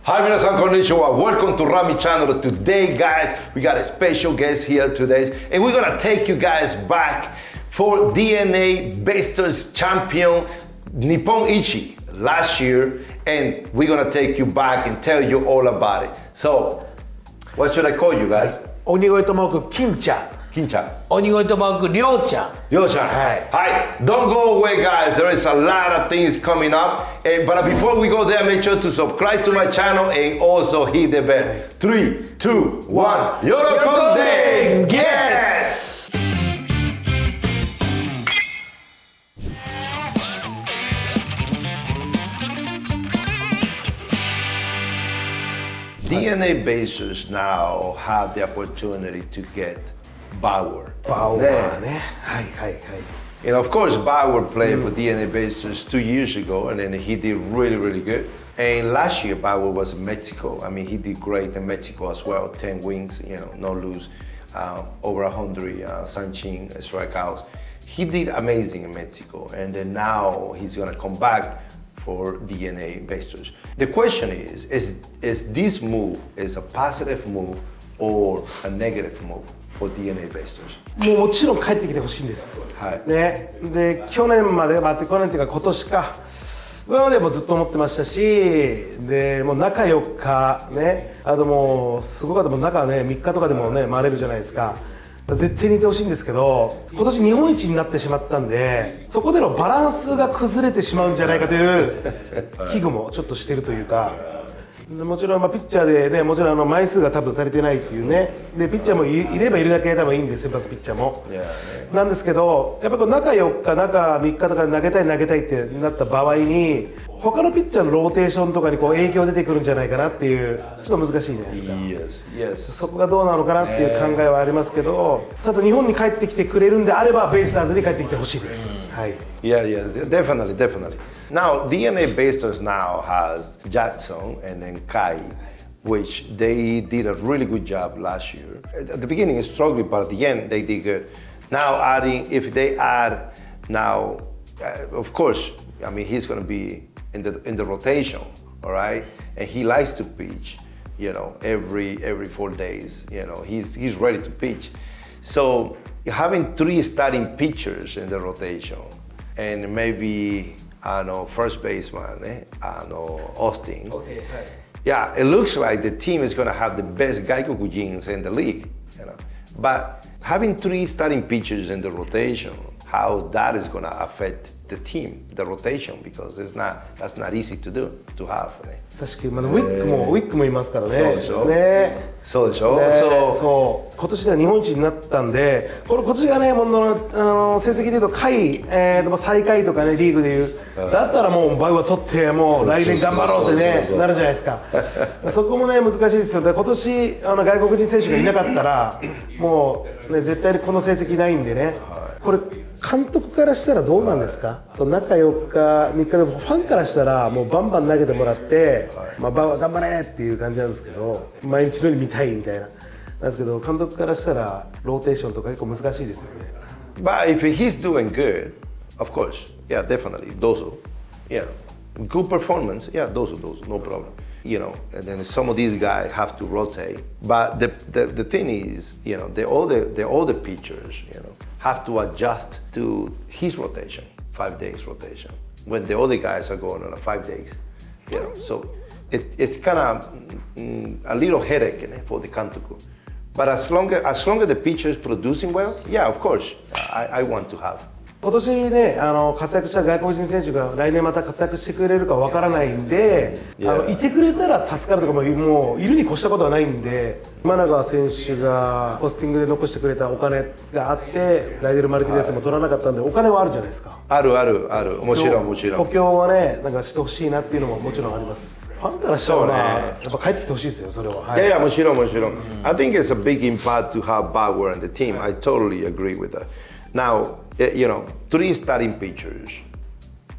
Hi, 皆さんこんにちは. Welcome to Rami channel. Today, guys, we got a special guest here today, and we're gonna take you guys back for DeNA Besters champion Nippon Ichi last year, and we're gonna take you back and tell you all about it. So, what should I call you guys? 鬼越トマホーク金ちゃん。金ちゃん。鬼越トマホークりょうちゃん。りょうちゃん。はい。Don't go away, guys. There is a lot of things coming up. But before we go there, make sure to subscribe to my channel and also hit the bell. 3, 2, 1. 喜んで Yes! DeNA basers now have the opportunity to get Bauer. バウアーね。はいはいはい。And of course, Bauer played for DeNA basers 2 years ago, and then he did really, really good. And last year, Bauer was in Mexico. I mean, he did great in Mexico as well. 10 wins, no lose, over 100 Sanchin strikeouts. He did amazing in Mexico, and then now he's gonna come back for DeNA basers. The question is this move is a positive move or a negative move for DeNA basers? もちろん帰ってきてほしいんです。はい。ね、で去年まで去年っていうか今年か。今までもずっと思ってましたし、でもう中4日ね、あともうすごかったもう中ね3日とかでもね回れるじゃないですか。絶対にいてほしいんですけど、今年日本一になってしまったんで、そこでのバランスが崩れてしまうんじゃないかという危惧もちょっとしてるというか、もちろんピッチャーでね、もちろん枚数が多分足りてないっていうね、でピッチャーもいればいるだけ多分いいんで、先発ピッチャーも。なんですけど、やっぱこう中4日、中3日とかで投げたいってなった場合に、他のピッチャーのローテーションとかにこう影響出てくるんじゃないかなっていう、ちょっと難しいじゃないですか。Yes. そこがどうなのかなっていう考えはありますけど、ただ日本に帰ってきてくれるんであれば、ベイスターズに帰ってきてほしいです。はい。Yeah, definitely. Now, DeNA basers now has Jackson and then Kai, which they did a really good job last year. At the beginning, it struggled, but at the end, they did good. Now, if they add now, of course, I mean, he's going to be in the rotation, all right? And he likes to pitch, every 4 days. He's ready to pitch. So having 3 starting pitchers in the rotation, and maybe first baseman, Austin. Okay, right. Yeah, it looks like the team is going to have the best Gaikokujins in the league. But having 3 starting pitchers in the rotation, how that is going to affect the team, the rotation, because that's not easy to have. 確かに、ウィックもいますからね。そうでしょ。そうでしょ。そう今年では日本一になったんで、今年がね、成績でいうと下位、最下位とかね、リーグでいう、だったらもうバウアー取ってもう来年頑張ろうってねなるじゃないですか。そこもね難しいですよ。で今年外国人選手がいなかったらもうね絶対にこの成績ないんでね。これ監督からしたらどうなんですか？その中4日3日でもファンからしたらもうバンバン投げてもらって、バウアー頑張れっていう感じなんですけど、毎日のように見たいみたいな。なんですけど監督からしたらローテーションとか結構難しいですよね。But if he's doing good, of course, yeah, definitely, dozo, yeah, good performance, yeah, dozo, no problem. And then some of these guys have to rotate. But the thing is, the older pitchers, have to adjust to his rotation, 5 days rotation, when the other guys are going on a 5 days. So it's kind of a little headache for the Kantoku. But as long as the pitcher is producing well, yeah, of course, I want to have. 今年ね、活躍した外国人選手が来年また活躍してくれるかわからないんで、いてくれたら助かるとかもういるに越したことはないんで、今永選手がポスティングで残してくれたお金があって、ライデル・マルティネスも取らなかったんで、お金はあるじゃないですか。ある。もちろん。補強はね、なんかしてほしいなっていうのももちろんあります。ファンからしたらやっぱ帰ってきてほしいですよ、それは。いや、もちろん。I think it's a big impact to have Bauer in the team. I totally agree with that. Now, 3 starting pitchers.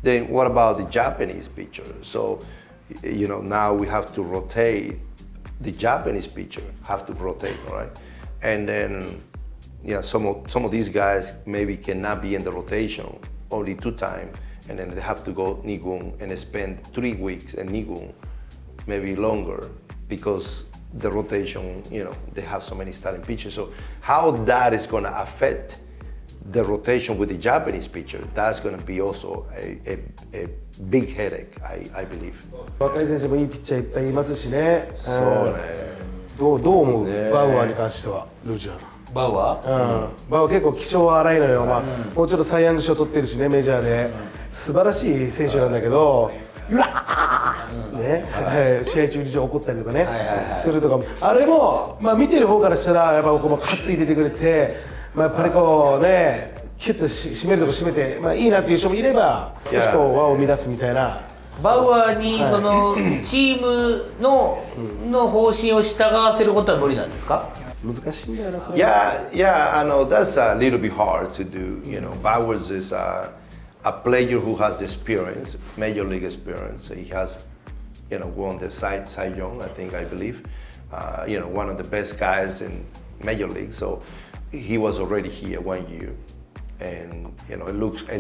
Then what about the Japanese pitchers? So, now we have to rotate. The Japanese pitcher have to rotate, right? And then, some of these guys maybe cannot be in the rotation only 2 times, and then they have to go Nigun and spend 3 weeks in Nigun maybe longer because the rotation, they have so many starting pitchers. So how that is going to affect the rotation with the Japanese pitcher, that's going to be also a big headache, I believe. 若い選手もいいピッチャーいっぱいいますしね。そうね。どう思う、バウアーに関しては、ルージャー。バウアー、バウアー結構気性は荒いのよ、もうちょっとサイ・ヤング賞取ってるしね、メジャーで素晴らしい選手なんだけど、うわー、ね、試合中に怒ったりとかね、するとかも、あれも、見てる方からしたらやっぱこう担いでてくれて、やっぱりこうね、キュッと締めるとこ締めて、いいなっていう人もいれば、少しこう輪を乱すみたいな。バウアーにそのチームの方針を従わせることは無理なんですか？難しいんだよな、それ。Yeah, I know that's a little bit hard to do. Bowers is a player who has the experience, major league experience. He has, won the Cy Young, I believe. One of the best guys in major league. So he was already here 1 year, and it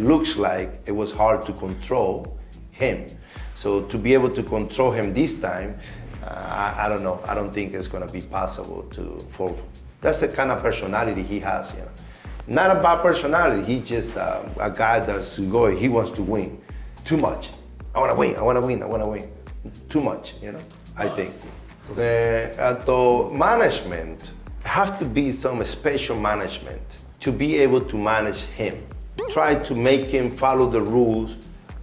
looks like it was hard to control him. So to be able to control him this time, I don't know. I don't think it's going to be possible for. That's the kind of personality he has. Not a bad personality. He's just a guy that's going. He wants to win too much. I want to win. I want to win. I want to win too much. I think. Management has to be some special management to be able to manage him. Try to make him follow the rules,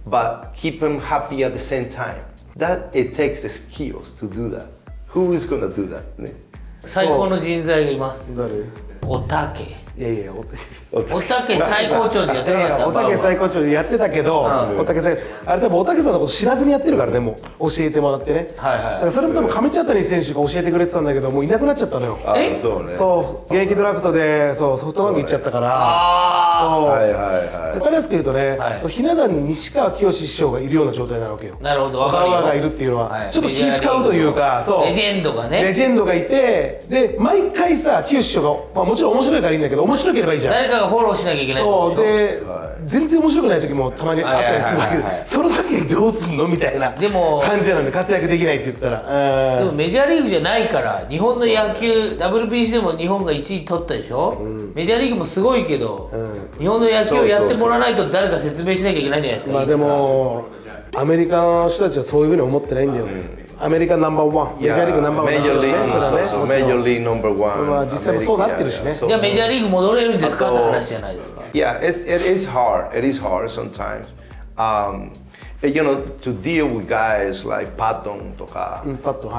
but keep him happy at the same time. That it takes the skills to do that. Who is gonna do that? 最高の人材がいます。誰？おたけ。いやいや、おたけ最高長でやってなかった。おたけ最高長でやってたけど、おたけさん、あれ多分おたけさんのこと知らずにやってるからね、もう教えてもらってね。だからそれも多分亀茶谷選手が教えてくれてたんだけど、もういなくなっちゃったのよ。そうね。そう、現役ドラフトでソフトバンク行っちゃったから。そう。分かりやすく言うとね、ひな壇に西川きよし師匠がいるような状態なわけよ。なるほど、分かるよ。バウアーがいるっていうのは、ちょっと気使うというか、そう。レジェンドがね。レジェンドがいて、で毎回さ、きよし師匠がもちろん面白いからいいんだけど、面白ければいいじゃん。誰かがフォローしなきゃいけない。そうで、全然面白くない時もたまにあったりするけど、その時にどうすんのみたいな感じなので、活躍できないって言ったら。でもメジャーリーグじゃないから、日本の野球 WBC でも日本が1位取ったでしょ。メジャーリーグもすごいけど、日本の野球をやってもらわないと誰か説明しなきゃいけないんじゃないですか。でもアメリカの人たちはそういうふうに思ってないんだよ。アメリカナンバーワン、メジャーリーグナンバーワン、メジャーリーナンバーワン。実際もそうなってるしね。じゃあメジャーリーグ戻れるんですかって話じゃないですか。Yeah, it is hard. It is hard sometimes. To deal with guys like Patton とか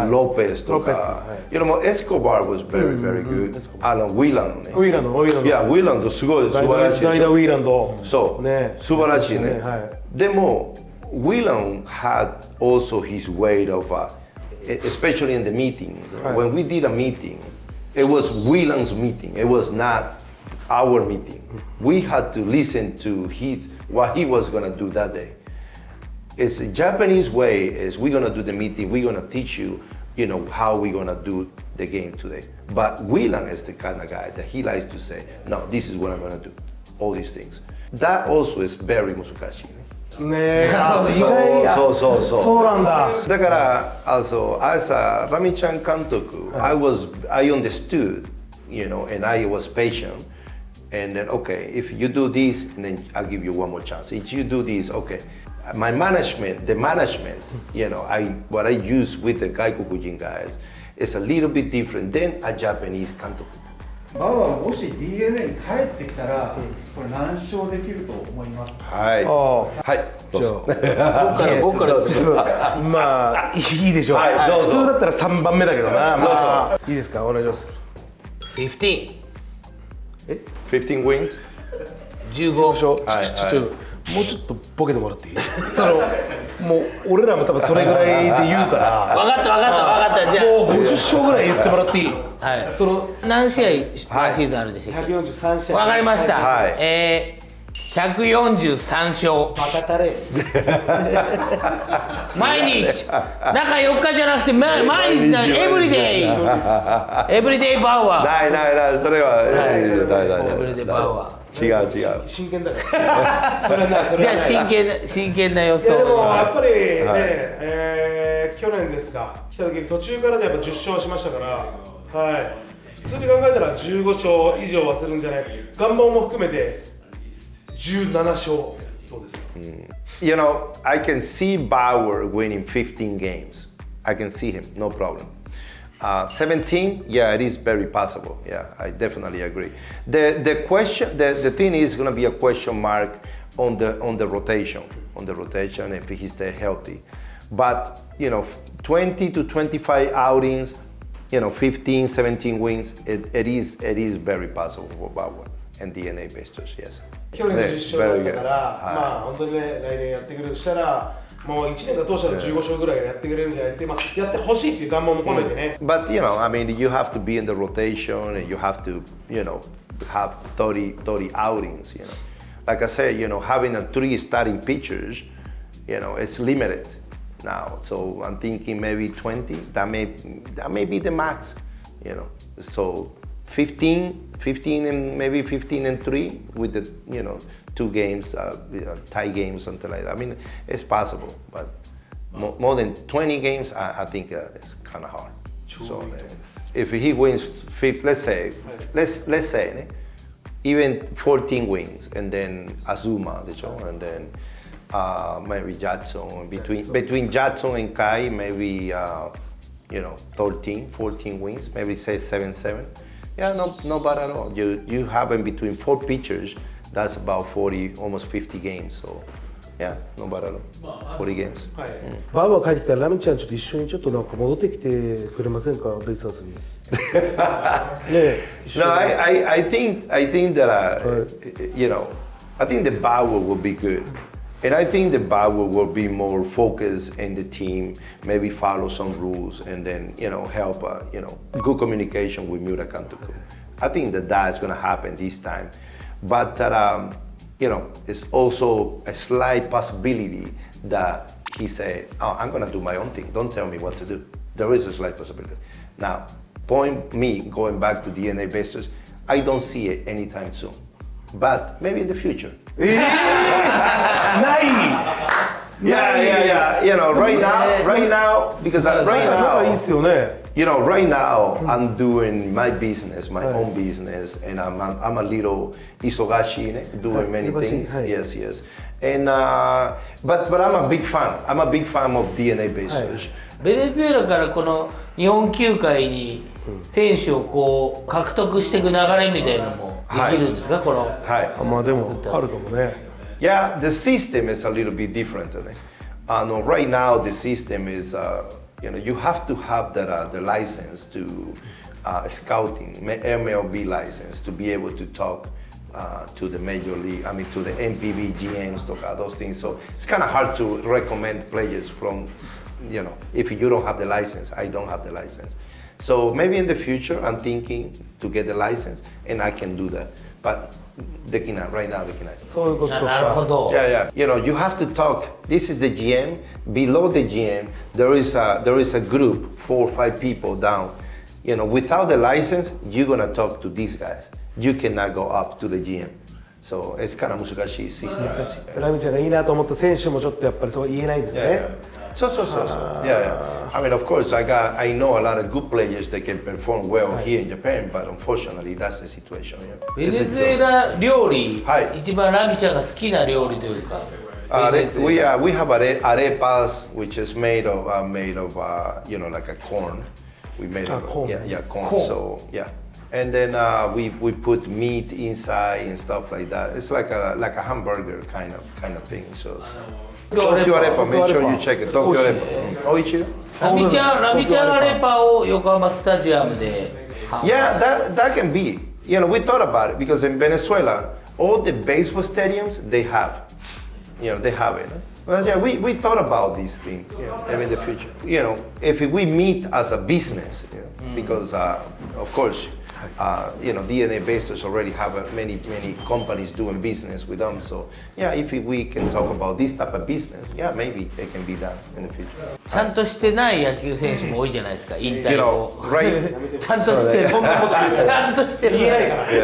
Lopez とか、Escobar was very, very good. Wheeland ね。Yeah, Wheeland すごい素晴らしい。代打ウィーランド。そう、素晴らしいね。でもWheeland had also his way of, especially in the meetings. When we did a meeting, it was Wheeland's meeting. It was not our meeting. We had to listen to what he was gonna do that day. It's a Japanese way. Is we're gonna do the meeting. We're gonna teach you, how we're gonna do the game today. But Wheeland is the kind of guy that he likes to say, "No, this is what I'm gonna do." All these things. That also is very 難しいね。ねえ、意外や。そうなんだ。だから、as a ラミちゃん監督、I understood, and I was patient, and then okay, if you do this, and then I'll give you one more chance. If you do this, okay. The management, what I use with the Gaikokujin guys is a little bit different than a Japanese 監督。バウアーがもし DeNA に帰ってきたら、これ何勝できると思いますか？はい。はい。どうぞ。僕からどうですか？まあいいでしょう。普通だったら3番目だけどな。いいですか？お願いします。15。15 wins？ 15。もうちょっとボケてもらっていい？もう俺らも多分それぐらいで言うから。分かったじゃあ。もう50勝ぐらい言ってもらっていい？はい。何試合シーズンあるでしょうか？143試合。分かりました。はい。143勝。バカタレ。毎日中4日じゃなくて毎日だ。エブリデイバウアー。ないそれはエブリデイバウアー。違う真剣だよ。それな。じゃあ真剣な予想。いやでもやっぱりね、去年ですか来た時途中からでやっぱ10勝しましたから、はい。普通に考えたら15勝以上はするんじゃない。願望も含めて17勝どうですか。You know, I can see Bauer winning 15 games. I can see him, no problem. 17, yeah, it is very possible. Yeah, I definitely agree. The question, the thing is going to be a question mark on the rotation, if he stays healthy. But 20 to 25 outings, 15, 17 wins, it is very possible for Bauer and DeNA Basters, yes. 去年10勝だったから、まあ本当にね来年やってくれるとしたら。もう1年が通したら15勝ぐらいやってくれるんじゃないって、まあ、やってほしいっていう願望も込めてね。But I mean, you have to be in the rotation and you have to, have 30 outings, Like I said, having 3 starting pitchers, it's limited now. So I'm thinking maybe 20, that may be the max, So 15 and maybe 15 and 3 with the, 2 games, tie games, something like that. I mean, it's possible, but more than 20 games, I think it's kind of hard. So if he wins, let's say, even 14 wins, and then Azuma, and then maybe Jackson, between Jackson and Kai, maybe 13, 14 wins, maybe say 7-7. Yeah, no bad at all. You have in between 4 pitchers. That's about 40, almost 50 games. So, yeah, no bad at all. 40 games. バウアー帰ってきたらラミちゃんちょっと一緒にちょっとなんか戻ってきてくれませんか、ベイスターズに。No, I think that I think the Bauer will be good, and I think the Bauer will be more focused in the team, maybe follow some rules, and then help good communication with Miura Kantoku. I think that's going to happen this time. But it's also a slight possibility that he say, "Oh, I'm gonna do my own thing. Don't tell me what to do." There is a slight possibility. Now, going back to DeNA Basters, I don't see it anytime soon. But maybe in the future. Yeah. Right now, because right now, right now I'm doing my business, my own business, and I'm a little isogashi, doing many things. Yes. And but I'm a big fan. I'm a big fan of DeNA Basters. ベネズエラからこの日本球界に選手をこう獲得していく流れみたいなのもできるんですか、この。はい。まあでもあるかもね。Yeah, the system is a little bit different. Right now, the system is, you have to have the license to scouting, MLB license, to be able to talk to the major league, to the MPB, GMs, those things. So it's kind of hard to recommend players from, if you don't have the license. I don't have the license. So maybe in the future, I'm thinking to get the license, and I can do that. But right now they cannot. そういうことか。なるほど。Yeah. You have to talk. This is the GM. Below the GM, there is a group, 4 or 5 people down. Without the license, you're gonna talk to these guys. You cannot go up to the GM. So it's kind of 難しい system. ラミちゃんがいいなと思った選手もちょっとやっぱりそう言えないんですね。So. Yeah. I mean, of course, I know a lot of good players that can perform well here in Japan, but unfortunately, that's the situation. ベネズエラ料理、一番ラミちゃんが好きな料理というか。We have arepas, which is made of like a corn. We made corn. Corn. So yeah. And then we put meat inside and stuff like that. It's like a hamburger kind of thing. So Tokyo arepa, make sure you check it. Tokyo arepa. Oichi? ラミちゃんアレパを横浜スタジアムで。Yeah, that can be. We thought about it because in Venezuela, all the baseball stadiums they have. They have it. Well, yeah, we thought about these things. In the future. If we meet as a business, because of course. DeNA bases already have many companies doing business with them. So yeah, if we can talk about this type of business, yeah, maybe it can be done in the future. ちゃんとしてない野球選手も多いじゃないですか、引退後。right? ちゃんとしてる。ちゃんとしてる。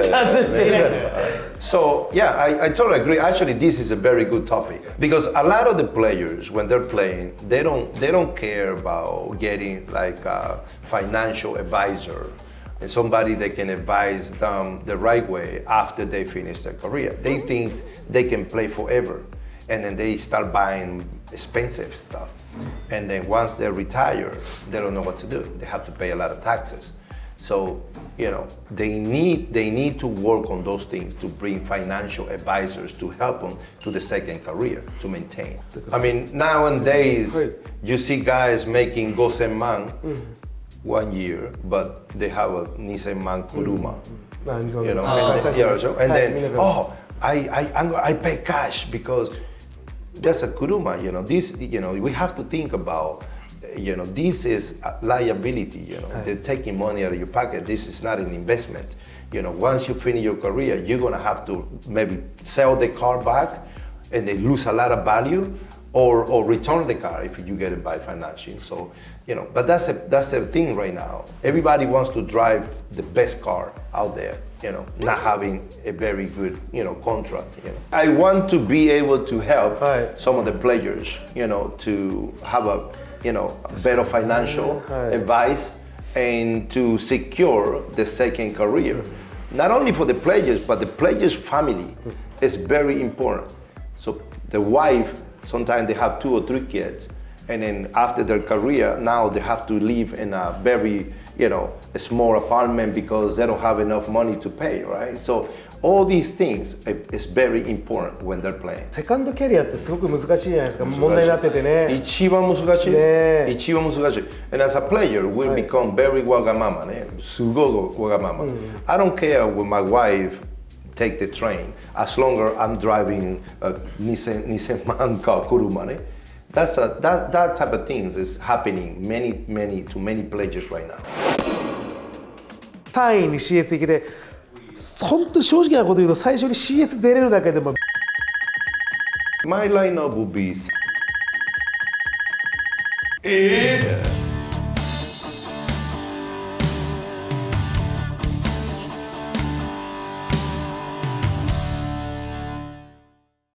ちゃんとしてる。So yeah, I totally agree. Actually, this is a very good topic because a lot of the players, when they're playing, they don't care about getting like a financial advisor and somebody that can advise them the right way after they finish their career. They think they can play forever, and then they start buying expensive stuff. And then once they retire, they don't know what to do. They have to pay a lot of taxes. So, they need to work on those things to bring financial advisors to help them to the second career, to maintain. I mean, nowadays, you see guys making gosenman 1 year, but they have a Nisenman Kuruma. And then, I pay cash because that's a Kuruma, This, we have to think about, this is a liability, They're taking money out of your pocket. This is not an investment. Once you finish your career, you're gonna have to maybe sell the car back and they lose a lot of value, or return the car if you get it by financing. So, but that's the thing right now. Everybody wants to drive the best car out there, not having a very good, contract. I want to be able to help some of the players, to have a, better financial advice and to secure the second career. Not only for the players, but the players' family is very important. So the wife, sometimes they have 2 or 3 kids, and then after their career, now they have to live in a very, a small apartment because they don't have enough money to pay, right? So all these things is very important when they're playing. セカンドキャリアってすごく難しいじゃないですか、問題になっててね。一番難しい。ね。一番難しい。And as a player, we become very わがままね。すごくわがまま。I don't care when my wife take the train as long as I'm driving a Nissan car, kuruma ね。That type of things is happening to many players right now. 単位に CS 行けて、本当に正直なこと言うと最初に CS 出れるだけでも My lineup will be